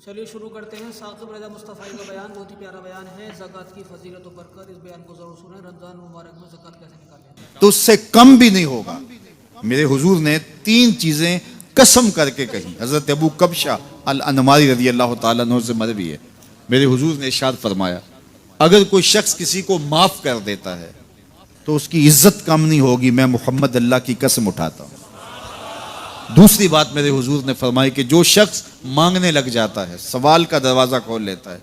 चलिए शुरू करते हैं। साकिब रज़ा मुस्तफ़ा का बयान बहुत ही प्यारा बयान है। ज़कात की फजीलत और बरकत, इस बयान को ज़रूर सुनें। रमज़ान मुबारक में ज़कात कैसे निकालें तो उससे कम भी नहीं होगा। मेरे हुजूर ने 3 चीजें कसम करके कही। हजरत अबू कबशा अल अनमारी रज़ी अल्लाह ताला अन्हु से मरवी है। मेरे हुजूर ने इरशाद फरमाया, अगर कोई शख्स किसी को माफ कर देता है तो उसकी इज्जत कम नहीं होगी। मैं मोहम्मद अल्लाह की कसम उठाता हूं। दूसरी बात मेरे हुजूर ने फरमाई कि जो शख्स मांगने लग जाता है, सवाल का दरवाजा खोल लेता है,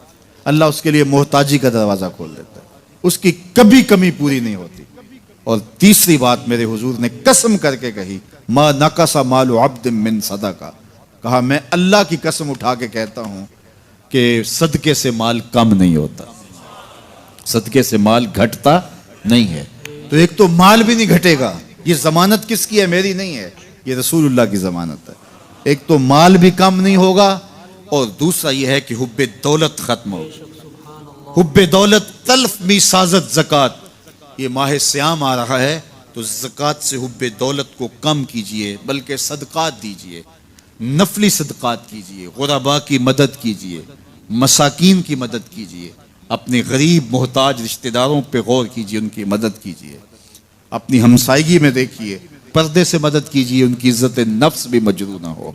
अल्लाह उसके लिए मोहताजी का दरवाजा खोल देता है, उसकी कभी कमी पूरी नहीं होती। और तीसरी बात मेरे हुजूर ने कसम करके कही, मा नकसा मालु अब्द मिन सदका, कहा मैं अल्लाह की कसम उठा के कहता हूं कि सदके से माल कम नहीं होता, सदके से माल घटता नहीं है। तो एक तो माल भी नहीं घटेगा, ये जमानत किसकी है? मेरी नहीं है, ये रसूलुल्लाह की जमानत है। एक तो माल भी कम नहीं होगा और दूसरा यह है कि हुब्बे दौलत खत्म होगी। हुब्बे दौलत तल्फ मी साजत ज़कात। ये माह सियाम आ रहा है तो ज़कात से हुब्बे दौलत को कम कीजिए, बल्कि सदकात दीजिए, नफली सदकात कीजिए, गुरबा की मदद कीजिए, मसाकीन की मदद कीजिए, अपने गरीब मोहताज रिश्तेदारों पे गौर कीजिए, उनकी मदद कीजिए, अपनी हमसायगी में देखिए, पर्दे से मदद कीजिए, उनकी इज्जत नफ्स भी मजरू ना हो।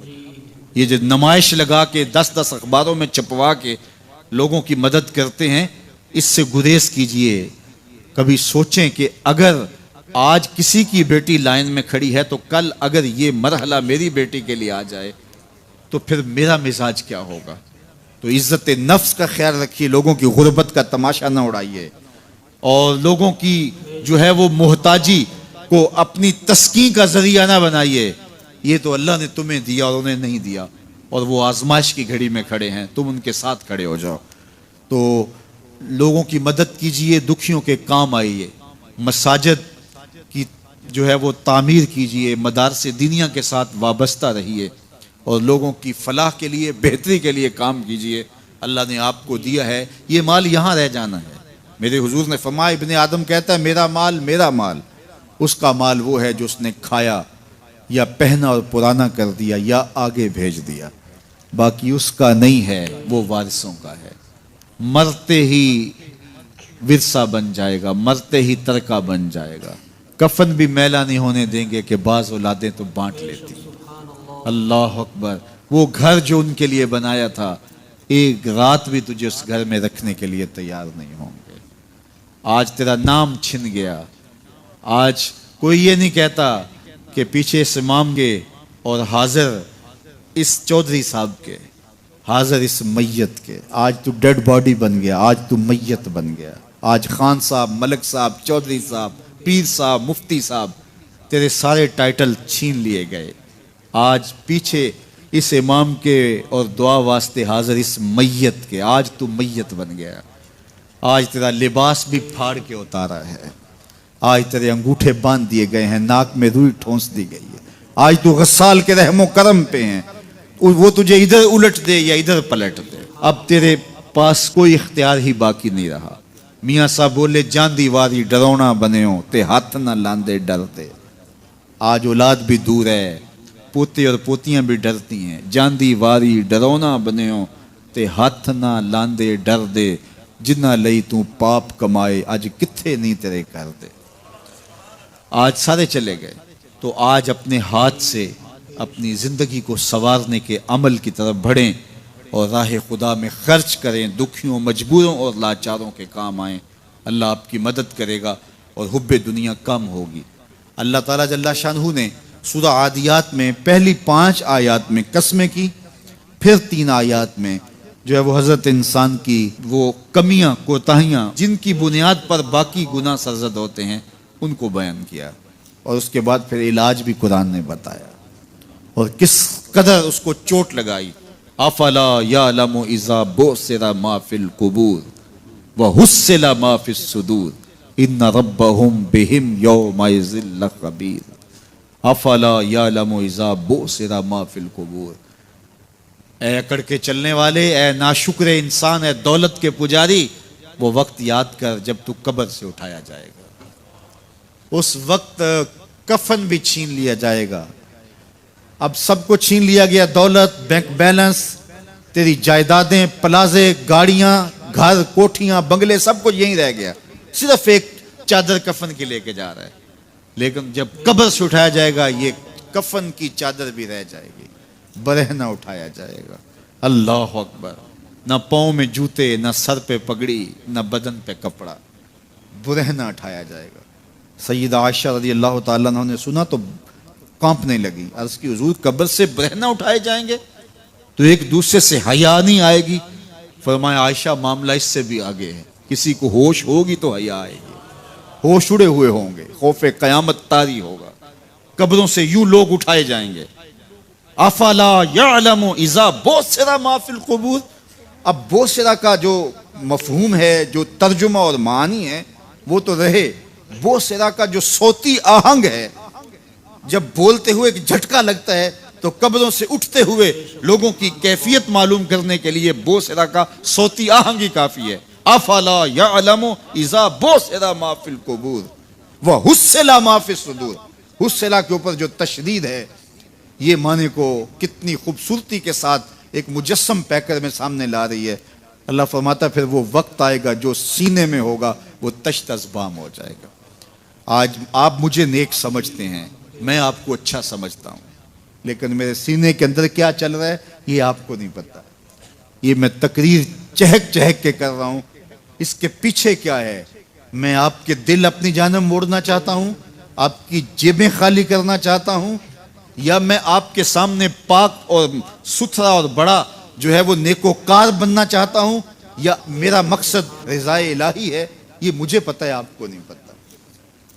ये जो नुमाइश लगा के 10-10 अखबारों में छपवा के लोगों की मदद करते हैं, इससे गुरेज कीजिए। कभी सोचें कि अगर आज किसी की बेटी लाइन में खड़ी है तो कल अगर ये मरहला मेरी बेटी के लिए आ जाए तो फिर मेरा मिजाज क्या होगा। तो इज्जत नफ्स का ख्याल रखिए, लोगों की गुर्बत का तमाशा ना उड़ाइए और लोगों की जो है वो मोहताजी को अपनी तस्कीन का जरिया ना बनाइए। ये तो अल्लाह ने तुम्हें दिया और उन्हें नहीं दिया, और वो आजमाइश की घड़ी में खड़े हैं, तुम उनके साथ खड़े हो जाओ। तो लोगों की मदद कीजिए, दुखियों के काम आइए, मसाजिद की जो है वो तामीर कीजिए, मदारसे दीनिया के साथ वाबस्ता रहिए और लोगों की फलाह के लिए, बेहतरी के लिए काम कीजिए। अल्लाह ने आपको दिया है, ये माल यहाँ रह जाना है। मेरे हुजूर ने फरमाया, इब्ने आदम कहता है मेरा माल मेरा माल। उसका माल वो है जो उसने खाया या पहना और पुराना कर दिया या आगे भेज दिया, बाकी उसका नहीं है, वो वारिसों का है। मरते ही विरसा बन जाएगा, मरते ही तरका बन जाएगा। कफन भी मैला नहीं होने देंगे कि बाज औलादें तो बांट लेती। अल्लाह अकबर। वो घर जो उनके लिए बनाया था, एक रात भी तुझे उस घर में रखने के लिए तैयार नहीं होंगे। आज तेरा नाम छिन गया। आज कोई ये नहीं कहता कि पीछे इस इमाम के और हाजिर इस चौधरी साहब के, हाजिर इस मैयत के। आज तू डेड बॉडी बन गया, आज तू मैयत बन गया। आज खान साहब, मलक साहब, चौधरी साहब, पीर साहब, मुफ्ती साहब, तेरे सारे टाइटल छीन लिए गए। आज पीछे इस इमाम के और दुआ वास्ते हाजिर इस मैयत के, आज तू मैयत बन गया। आज तेरा लिबास भी फाड़ के उतारा है। आज तेरे अंगूठे बांध दिए गए हैं, नाक में रुई ठोंस दी गई है। आज तू गस्साल के रहमो करम पे हैं, वो तुझे इधर उलट दे या इधर पलट दे। अब तेरे पास कोई इख्तियार ही बाकी नहीं रहा। मियाँ साहब बोले, जांदी वारी डरौना बने हो ते हाथ ना लांदे डरते। आज औलाद भी दूर है, पोते और पोतियां भी डरती हैं। जांदी वारी डरौना बने हो ते हाथ ना लांदे डर दे, जिन्ना लई तू पाप कमाए अज किथे नहीं तेरे कर दे। आज सारे चले गए, तो आज अपने हाथ से अपनी ज़िंदगी को संवारने के अमल की तरफ बढ़ें और राह खुदा में खर्च करें। दुखियों, मजबूरों और लाचारों के काम आएँ। अल्लाह आपकी मदद करेगा और हुब्बे दुनिया कम होगी। अल्लाह ताला जल्ला शानहू ने सूरह आदियात में पहली 5 आयात में कसमें की, फिर 3 आयात में जो है वो हज़रत इंसान की वो कमियां, कोताहियां, जिनकी बुनियाद पर बाकी गुनाह सरजद होते हैं, उनको बयान किया। और उसके बाद फिर इलाज भी कुरान ने बताया और किस कदर उसको चोट लगाई। अफला यालमु इज़ा बुसिरा मा फिल कुबूर व हुस्सिला मा फिस सुदूर इन्ना रब्बहुम बिहिम यौमइज़िल लखबीर। अफला यालमु इज़ा बुसिरा मा फिल कुबूर। ऐ अकड़ के चलने वाले, ऐ नाशुक्र इंसान, ऐ दौलत के पुजारी, वो वक्त याद कर जब तू कब्र से उठाया जाएगा। उस वक्त कफन भी छीन लिया जाएगा। अब सबको छीन लिया गया, दौलत, बैंक बैलेंस, तेरी जायदादें, प्लाजे, गाड़ियां, घर, कोठियां, बंगले, सब कुछ यहीं रह गया, सिर्फ एक चादर कफन की लेके जा रहा है। लेकिन जब कब्र से उठाया जाएगा, ये कफन की चादर भी रह जाएगी, बरहना उठाया जाएगा। अल्लाह अकबर। ना पाँव में जूते, ना सर पे पगड़ी, ना बदन पे कपड़ा, बुरहना उठाया जाएगा। सैयदा आयशा रज़ी अल्लाह ताला अन्हा ने सुना तो कांपने लगी। अर्ज़ की हुजूर, कब्र से बुरहना उठाए जाएंगे तो एक दूसरे से हया नहीं आएगी? फरमाया आयशा, मामला इससे भी आगे है। किसी को होश होगी तो हया आएगी, होश उड़े हुए होंगे, खौफे कयामत तारी होगा। कब्रों से यूं लोग उठाए जाएंगे। अफला यअलमु इज़ा बुसिरा मा फिल कुबूर। अब बोसिरा का जो मफहूम है, जो तर्जुमा और मानी है, वो तो रहे। बोसिरा का जो सोती आहंग है, जब बोलते हुए एक झटका लगता है तो कब्रों से उठते हुए लोगों की कैफियत मालूम करने के लिए बोसिरा का सोती आहंग ही काफी है। अफला यअलमु इज़ा बुसिरा मा फिल कुबूर व हुस्सिला मा फिस सुदूर। हुस्सिला के ऊपर जो तशदीद है, ये माने को कितनी खूबसूरती के साथ एक मुजस्सम पैकर में सामने ला रही है। अल्लाह फरमाता, फिर वो वक्त आएगा जो सीने में होगा वो तश्तज़बाम हो जाएगा। आज आप मुझे नेक समझते हैं, मैं आपको अच्छा समझता हूँ, लेकिन मेरे सीने के अंदर क्या चल रहा है ये आपको नहीं पता। ये मैं तकरीर चहक चहक के कर रहा हूँ, इसके पीछे क्या है? मैं आपके दिल अपनी जानब मोड़ना चाहता हूँ, आपकी जेबें खाली करना चाहता हूँ, या मैं आपके सामने पाक और सुथरा और बड़ा जो है वो नेकोकार बनना चाहता हूँ, या मेरा मकसद रिज़ाए इलाही है? ये मुझे पता है, आपको नहीं पता।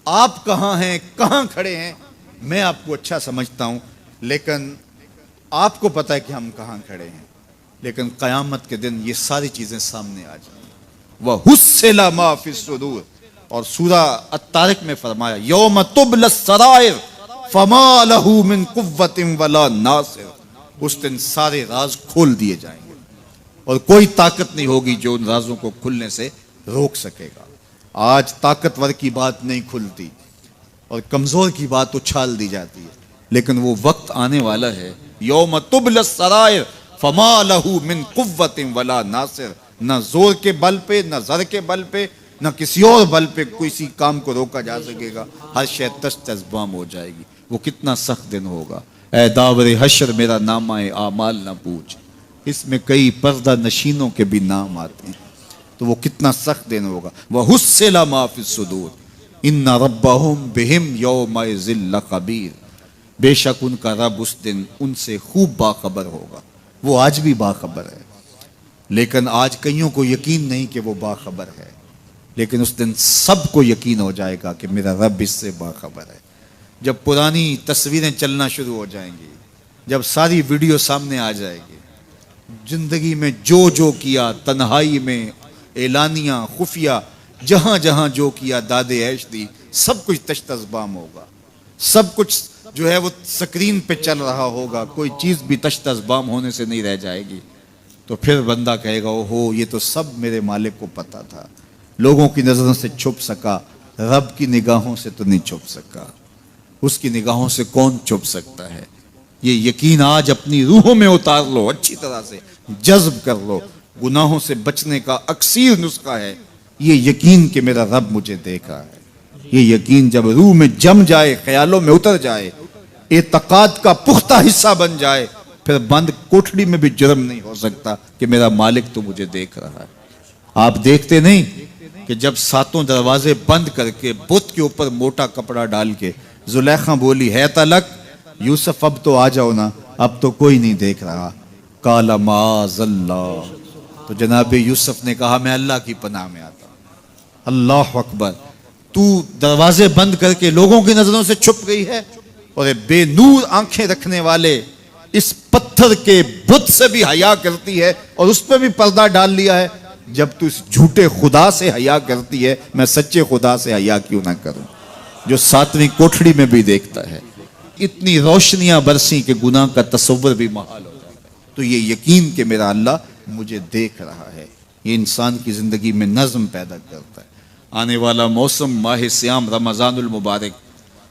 आप कहाँ हैं, कहाँ खड़े हैं, मैं आपको अच्छा समझता हूँ, लेकिन आपको पता है कि हम कहाँ खड़े हैं। लेकिन क़यामत के दिन ये सारी चीज़ें सामने आ जाएंगी। वह हुस्सिला मा फिस सुदूर। और सूरा अत्तारिक में फरमाया, यौम तुबला सराइर फमा लहू मिन कुव्वतिन वला नासिर। उस दिन सारे राज खोल दिए जाएंगे और कोई ताकत नहीं होगी जो उन राजों को खुलने से रोक सकेगा। आज ताकतवर की बात नहीं खुलती और कमजोर की बात उछाल दी जाती है, लेकिन वो वक्त आने वाला है, यौम तुबला सराइर फमा लहू मिन कुव्वतिन वला नासिर। न जोर के बल पे, न जर के बल पे, न किसी और बल पे किसी काम को रोका जा सकेगा। हर शय तश्तज़बाम हो जाएगी। वो कितना सख्त दिन होगा। ऐ दावरे हशर मेरा नामाए आमाल ना पूछ, इसमें कई पर्दा नशीनों के भी नाम आते हैं। तो वो कितना सख्त दिन होगा। वह हुस्सिला मा फिस सुदूर इन्ना रब्बहुम बिहिम यौमइज़िन लखबीर। बेशक उनका रब उस दिन उनसे खूब बाखबर होगा। वो आज भी बाखबर है, लेकिन आज कईयों को यकीन नहीं कि वो बाखबर है, लेकिन उस दिन सबको यकीन हो जाएगा कि मेरा रब इससे बाखबर है। जब पुरानी तस्वीरें चलना शुरू हो जाएंगी, जब सारी वीडियो सामने आ जाएगी, जिंदगी में जो जो किया, तन्हाई में, एलानिया, खुफिया, जहां जहां जो किया, दादे ऐश दी, सब कुछ तश्तज़बाम होगा। सब कुछ जो है वो स्क्रीन पे चल रहा होगा, कोई चीज़ भी तश्तज़बाम होने से नहीं रह जाएगी। तो फिर बंदा कहेगा, ओहो ये तो सब मेरे मालिक को पता था, लोगों की नज़रों से छुप सका, रब की निगाहों से तो नहीं छुप सका। उसकी निगाहों से कौन छुप सकता है? ये यकीन आज अपनी रूहों में उतार लो, अच्छी तरह से जज्ब कर लो। गुनाहों से बचने का अक्सीर नुस्खा है ये यकीन कि मेरा रब मुझे देखा है। ये यकीन जब रूह में जम जाए, ख्यालों में उतर जाए, एतकाद का पुख्ता हिस्सा बन जाए, फिर बंद कोठड़ी में भी जुर्म नहीं हो सकता कि मेरा मालिक तो मुझे देख रहा है। आप देखते नहीं कि जब सातों दरवाजे बंद करके बुत के ऊपर मोटा कपड़ा डाल के जुलेखा बोली, है तलक यूसुफ अब तो आ जाओ ना, अब तो कोई नहीं देख रहा। काला माज़ल्लाह, तो जनाब यूसुफ ने कहा मैं अल्लाह की पनाह में आता हूं। अल्लाह अकबर। तू दरवाजे बंद करके लोगों की नजरों से छुप गई है, और बेनूर आंखें रखने वाले इस पत्थर के बुत से भी हया करती है और उस पर भी पर्दा डाल लिया है। जब तू इस झूठे खुदा से हया करती है, मैं सच्चे खुदा से हया क्यों ना करूं, जो सातवीं कोठड़ी में भी देखता है। इतनी रोशनियां बरसी कि गुनाह का तसव्वुर भी महाल हो जाता है। तो ये यकीन कि मेरा अल्लाह मुझे देख रहा है, ये इंसान की जिंदगी में नज्म पैदा करता है। आने वाला मौसम माह सियाम रमज़ानुल मुबारक,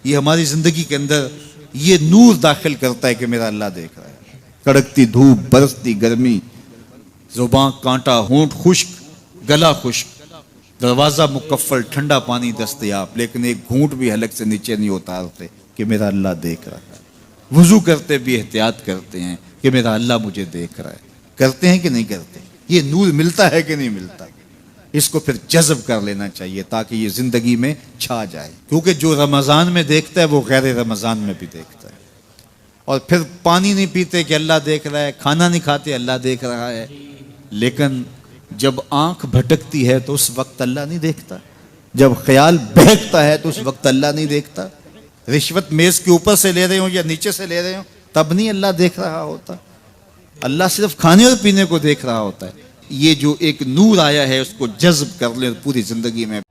ये हमारी जिंदगी के अंदर ये नूर दाखिल करता है कि मेरा अल्लाह देख रहा है। कड़कती धूप, बरसती गर्मी, ज़ुबान कांटा, होंठ खुश्क, गला खुश्क, दरवाज़ा मुकफ्फल, ठंडा पानी दस्तयाब, लेकिन एक घूंट भी हलक से नीचे नहीं उतारते कि मेरा अल्लाह देख रहा है। वुज़ू करते भी एहतियात करते हैं कि मेरा अल्लाह मुझे देख रहा है। करते हैं कि नहीं करते? ये नूर मिलता है कि नहीं मिलता? इसको फिर जज़ब कर लेना चाहिए ताकि ये ज़िंदगी में छा जाए, क्योंकि जो रमज़ान में देखता है वो गैर रमज़ान में भी देखता है। और फिर पानी नहीं पीते कि अल्लाह देख रहा है, खाना नहीं खाते अल्लाह देख रहा है, लेकिन जब आंख भटकती है तो उस वक्त अल्लाह नहीं देखता, जब ख्याल बहकता है तो उस वक्त अल्लाह नहीं देखता। रिश्वत मेज के ऊपर से ले रहे हो या नीचे से ले रहे हो तब नहीं अल्लाह देख रहा होता, अल्लाह सिर्फ खाने और पीने को देख रहा होता है। ये जो एक नूर आया है उसको जज्ब कर ले पूरी जिंदगी में।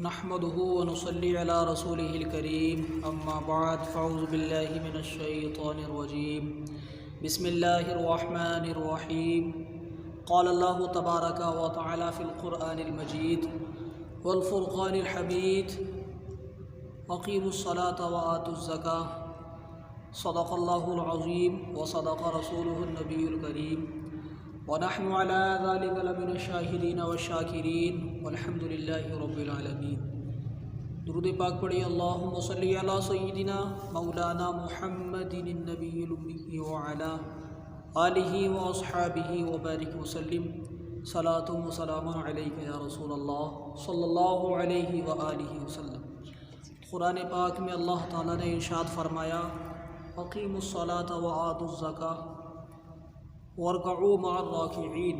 नहमदुहु व नुसल्ली अला रसूलिहिल करीम, अम्मा बाद, फ़अऊज़ु बिल्लाहि मिनश शैतानिर रजीम, बिस्मिल्लाहिर रहमानिर रहीम। क़ाल अल्लाहु तबारक व तआला फ़िल क़ुरआनिल मजीद वल फ़ुरक़ानिल हमीद, अक़ीमुस सलाता व आतुज़ ज़काह, सदक़ल्लाहुल अज़ीम व सदक़ रसूलुहुन नबियुल करीम, व नहनु अला ज़ालिका लमिनश शाहिदीन व शाकिरीन, वल्हम्दुलिल्लाहि रब्बिल आलमीन। दुरूद पाक पढ़िए। अल्लाहुम्मा सल्लि अला सय्यिदिना मौलाना मुहम्मदिन नबिय्यिल उम्मी व अला आलिहि व अस्हाबिहि व बारिक व सल्लिम, सलातु व सलामुन अलैका या रसूल अल्लाह सल्लल्लाहु अलैहि व आलिहि वसल्लम। कुरान पाक में अल्लाह ताला ने इरशाद फरमाया, अक़ीमुस सलाता व आतुज़ ज़काह वरकऊ मअर राकिईन,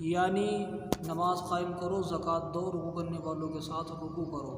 यानी नमाज कायम करो, ज़कात दो, रुकू करने वालों के साथ रुकू करो।